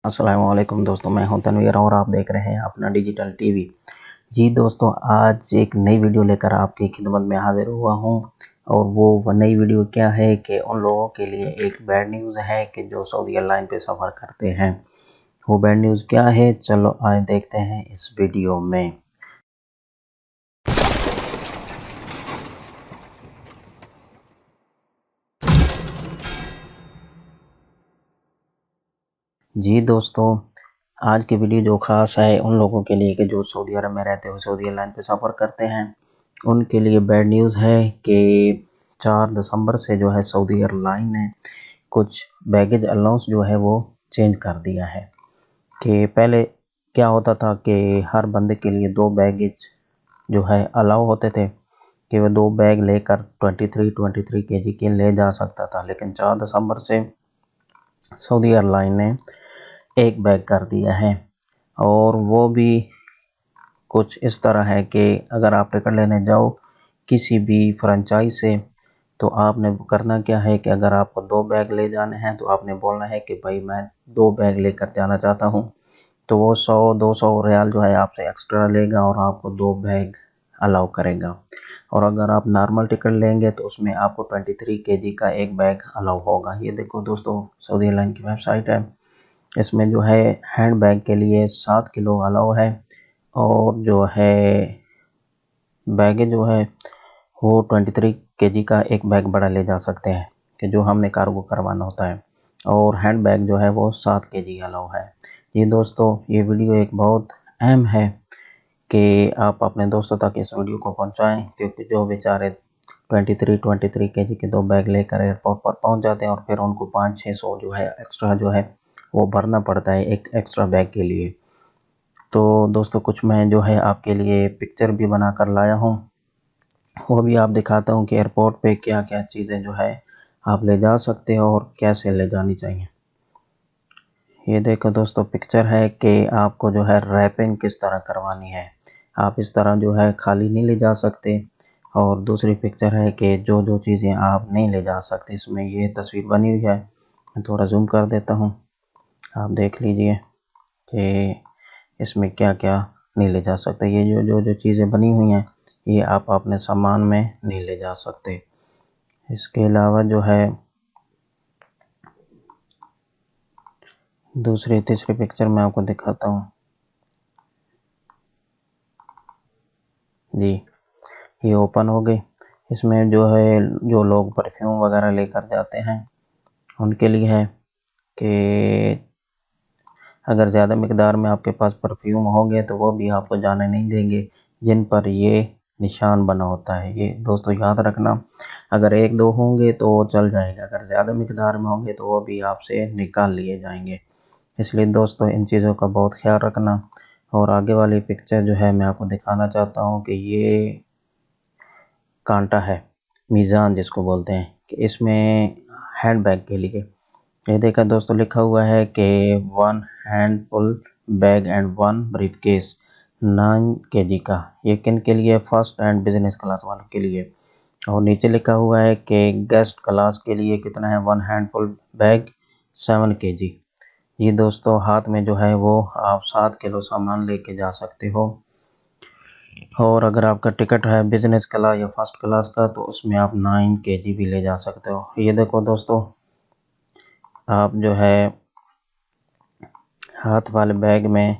अस्सलाम वालेकुम दोस्तों, मैं हूं तनवीर और आप देख रहे हैं अपना डिजिटल टीवी। जी दोस्तों, आज एक नई वीडियो लेकर आपकी खिदमत में हाजिर हुआ हूं और वो नई वीडियो क्या है कि उन लोगों के लिए एक बैड न्यूज़ है कि जो सऊदी एयरलाइन पे सफ़र करते हैं। वो बैड न्यूज़ क्या है, चलो आए देखते हैं इस वीडियो में। जी दोस्तों, आज की वीडियो जो ख़ास है उन लोगों के लिए कि जो सऊदी अरब में रहते हुए सऊदी एयरलाइन पे सफ़र करते हैं, उनके लिए बैड न्यूज़ है कि 4 दिसंबर से जो है सऊदी एयरलाइन ने कुछ बैगेज अलाउंस जो है वो चेंज कर दिया है। कि पहले क्या होता था कि हर बंदे के लिए 2 बैगेज जो है अलाउ होते थे कि वह 2 बैग लेकर 23 केजी के ले जा सकता था, लेकिन 4 दिसंबर से सऊदी एयरलाइन ने एक बैग कर दिया है। और वो भी कुछ इस तरह है कि अगर आप टिकट लेने जाओ किसी भी फ्रेंचाइज से, तो आपने करना क्या है कि अगर आपको 2 बैग ले जाने हैं तो आपने बोलना है कि भाई मैं 2 बैग लेकर जाना चाहता हूँ, तो वो 100-200 रियाल जो है आपसे एक्स्ट्रा लेगा और आपको 2 बैग अलाउ करेगा। और अगर आप नॉर्मल टिकट लेंगे तो उसमें आपको 23 केजी का एक बैग अलाउ होगा। ये देखो दोस्तों, सऊदी एयरलाइन की वेबसाइट है, इसमें जो है हैंड बैग के लिए 7 किलो अलाउ है और जो है बैगेज जो है वो 23 केजी का एक बैग बड़ा ले जा सकते हैं कि जो हमने कार्गो करवाना होता है, और हैंड बैग जो है वो 7 केजी अलाउ है। ये दोस्तों, ये वीडियो एक बहुत अहम है कि आप अपने दोस्तों तक इस वीडियो को पहुंचाएं, क्योंकि जो बेचारे 23 केजी के 2 बैग लेकर एयरपोर्ट पर पहुंच जाते हैं और फिर उनको 500-600 जो है एक्स्ट्रा जो है वो भरना पड़ता है एक एक्स्ट्रा बैग के लिए। तो दोस्तों, कुछ मैं जो है आपके लिए पिक्चर भी बना कर लाया हूँ, वो भी आप दिखाता हूँ कि एयरपोर्ट पे क्या क्या चीज़ें जो है आप ले जा सकते हो और कैसे ले जानी चाहिए। ये देखो दोस्तों, पिक्चर है कि आपको जो है रैपिंग किस तरह करवानी है। आप इस तरह जो है खाली नहीं ले जा सकते। और दूसरी पिक्चर है कि जो जो चीज़ें आप नहीं ले जा सकते, इसमें ये तस्वीर बनी हुई है, मैं थोड़ा जूम कर देता हूँ, आप देख लीजिए कि इसमें क्या क्या नहीं ले जा सकते। ये जो चीज़ें बनी हुई हैं ये आप अपने सामान में नहीं ले जा सकते। इसके अलावा जो है दूसरी तीसरी पिक्चर मैं आपको दिखाता हूँ। जी, ये ओपन हो गई। इसमें जो है जो लोग परफ्यूम वगैरह लेकर जाते हैं उनके लिए है कि अगर ज़्यादा मिकदार में आपके पास परफ्यूम होंगे तो वो भी आपको जाने नहीं देंगे जिन पर ये निशान बना होता है। ये दोस्तों याद रखना, अगर 1-2 होंगे तो वो चल जाएगा, अगर ज़्यादा मिकदार में होंगे तो वो भी आपसे निकाल लिए जाएंगे। इसलिए दोस्तों इन चीज़ों का बहुत ख्याल रखना। और आगे वाली पिक्चर जो है मैं आपको दिखाना चाहता हूँ कि ये कांटा है, मीज़ान जिसको बोलते हैं, कि इसमें हैंड बैग के लिए ये देखा दोस्तों, लिखा हुआ है कि 1 handful bag and 1 briefcase 9 KG का। ये किन के लिए? फर्स्ट एंड बिजनेस क्लास वालों के लिए। और नीचे लिखा हुआ है कि गेस्ट क्लास के लिए कितना है? 1 हैंडफुल बैग 7 केजी। ये दोस्तों हाथ में जो है वो आप 7 किलो सामान लेके जा सकते हो। और अगर आपका टिकट है बिजनेस क्लास या फर्स्ट क्लास का तो उसमें आप 9 केजी भी ले जा सकते हो। ये देखो दोस्तों, आप जो है हाथ वाले बैग में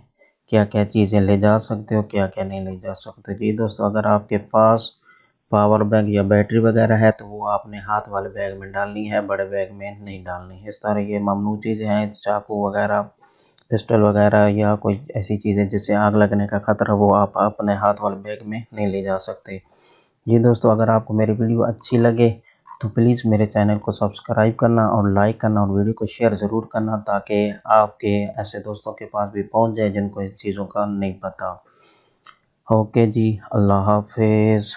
क्या क्या चीज़ें ले जा सकते हो, क्या क्या नहीं ले जा सकते। जी दोस्तों, अगर आपके पास पावर बैंक या बैटरी वगैरह है तो वो आपने हाथ वाले बैग में डालनी है, बड़े बैग में नहीं डालनी है। इस तरह ये ममनू चीज़ें हैं, चाकू वगैरह, पिस्टल वगैरह या कोई ऐसी चीज़ें जिससे आग लगने का खतरा, वो आप अपने हाथ वाले बैग में नहीं ले जा सकते। जी दोस्तों, अगर आपको मेरी वीडियो अच्छी लगे तो प्लीज़ मेरे चैनल को सब्सक्राइब करना और लाइक करना और वीडियो को शेयर ज़रूर करना, ताकि आपके ऐसे दोस्तों के पास भी पहुंच जाए जिनको इन चीज़ों का नहीं पता। ओके जी, अल्लाह हाफिज़।